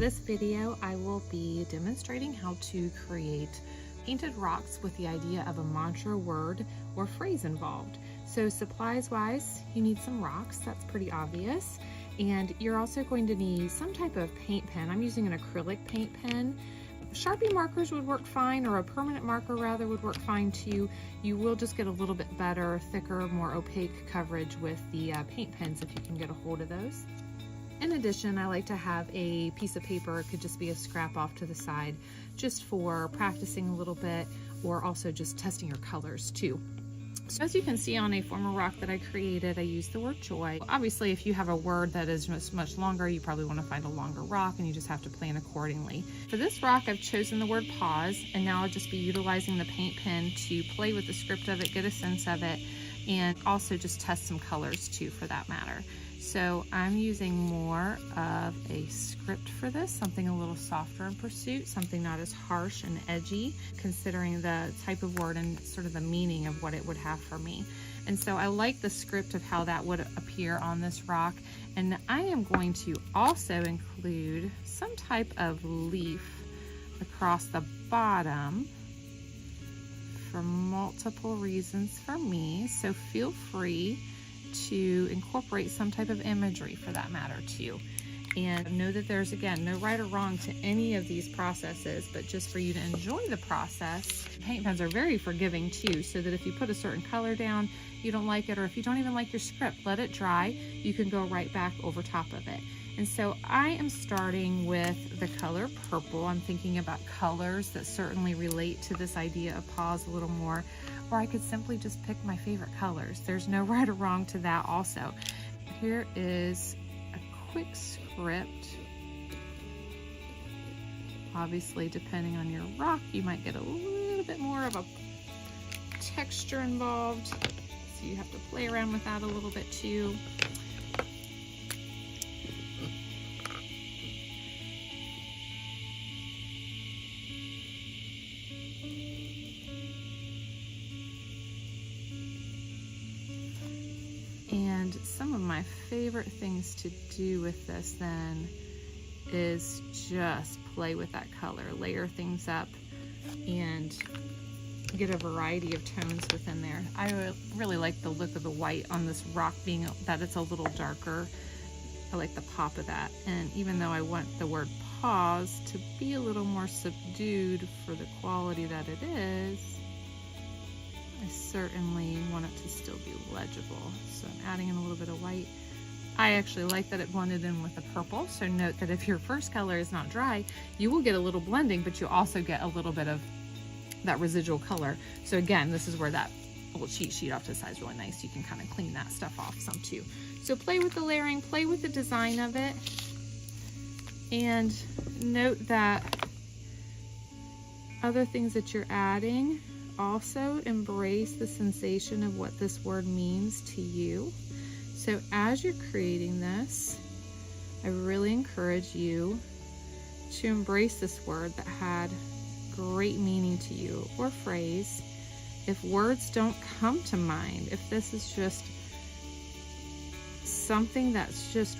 this video, I will be demonstrating how to create painted rocks with the idea of a mantra, word, or phrase involved. So supplies wise, you need some rocks, that's pretty obvious. And you're also going to need some type of paint pen. I'm using an acrylic paint pen. Sharpie markers would work fine, or a permanent marker rather would work fine too. You will just get a little bit better, thicker, more opaque coverage with the paint pens if you can get a hold of those. In addition, I like to have a piece of paper. It could just be a scrap off to the side, just for practicing a little bit, or also just testing your colors too. So as you can see on a former rock that I created, I used the word joy. Obviously, if you have a word that is much longer, you probably want to find a longer rock, and you just have to plan accordingly. For this rock, I've chosen the word pause, and now I'll just be utilizing the paint pen to play with the script of it, get a sense of it, and also just test some colors too, for that matter. So I'm using more of a script for this, something a little softer in pursuit, something not as harsh and edgy, considering the type of word and sort of the meaning of what it would have for me. And so I like the script of how that would appear on this rock. And I am going to also include some type of leaf across the bottom for multiple reasons for me. So feel free to incorporate some type of imagery for that matter too. And know that there's, again, no right or wrong to any of these processes, but just for you to enjoy the process. Paint pens are very forgiving too, so that if you put a certain color down, you don't like it, or if you don't even like your script, let it dry, you can go right back over top of it. And so I am starting with the color purple. I'm thinking about colors that certainly relate to this idea of pause a little more, or I could simply just pick my favorite colors. There's no right or wrong to that also. Here is a quick script. Obviously, depending on your rock, you might get a little bit more of a texture involved. So you have to play around with that a little bit too. And some of my favorite things to do with this then is just play with that color, layer things up, and get a variety of tones within there. I really like the look of the white on this rock, being that it's a little darker. I like the pop of that. And even though I want the word pause to be a little more subdued for the quality that it is, I certainly want it to still be legible. So I'm adding in a little bit of white. I actually like that it blended in with the purple. So note that if your first color is not dry, you will get a little blending, but you also get a little bit of that residual color. So again, this is where that little cheat sheet off to the side is really nice. You can kind of clean that stuff off some too. So play with the layering, play with the design of it, and note that other things that you're adding, also embrace the sensation of what this word means to you. So as you're creating this, I really encourage you to embrace this word that had great meaning to you, or phrase. If words don't come to mind, if this is just something that's just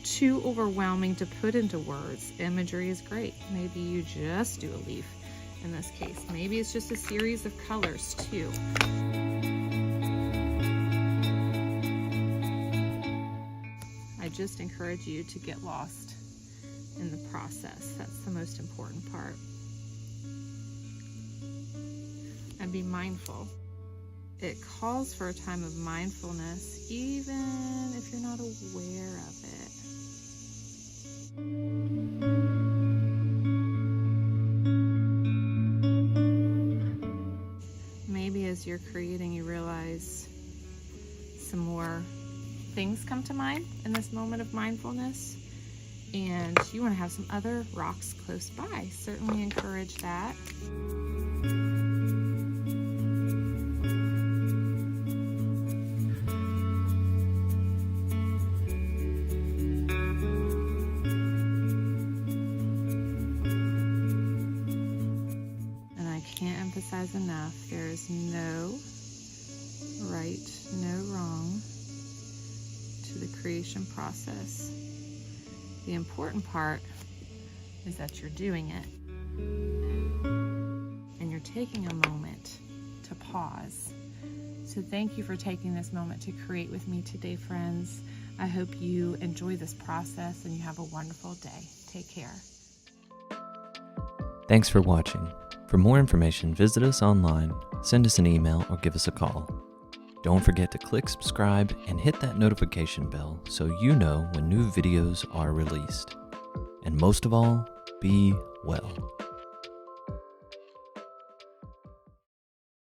too overwhelming to put into words, imagery is great. Maybe you just do a leaf in this case. Maybe it's just a series of colors too. I just encourage you to get lost in the process. That's the most important part. And be mindful. It calls for a time of mindfulness, even if you're not aware of it. Maybe as you're creating, you realize some more things come to mind in this moment of mindfulness, and you want to have some other rocks close by. Certainly encourage that. Can't emphasize enough, there is no right, no wrong to the creation process. The important part is that you're doing it. And you're taking a moment to pause. So thank you for taking this moment to create with me today, friends. I hope you enjoy this process and you have a wonderful day. Take care. Thanks for watching. For more information, visit us online, send us an email, or give us a call. Don't forget to click subscribe and hit that notification bell so you know when new videos are released. And most of all, be well.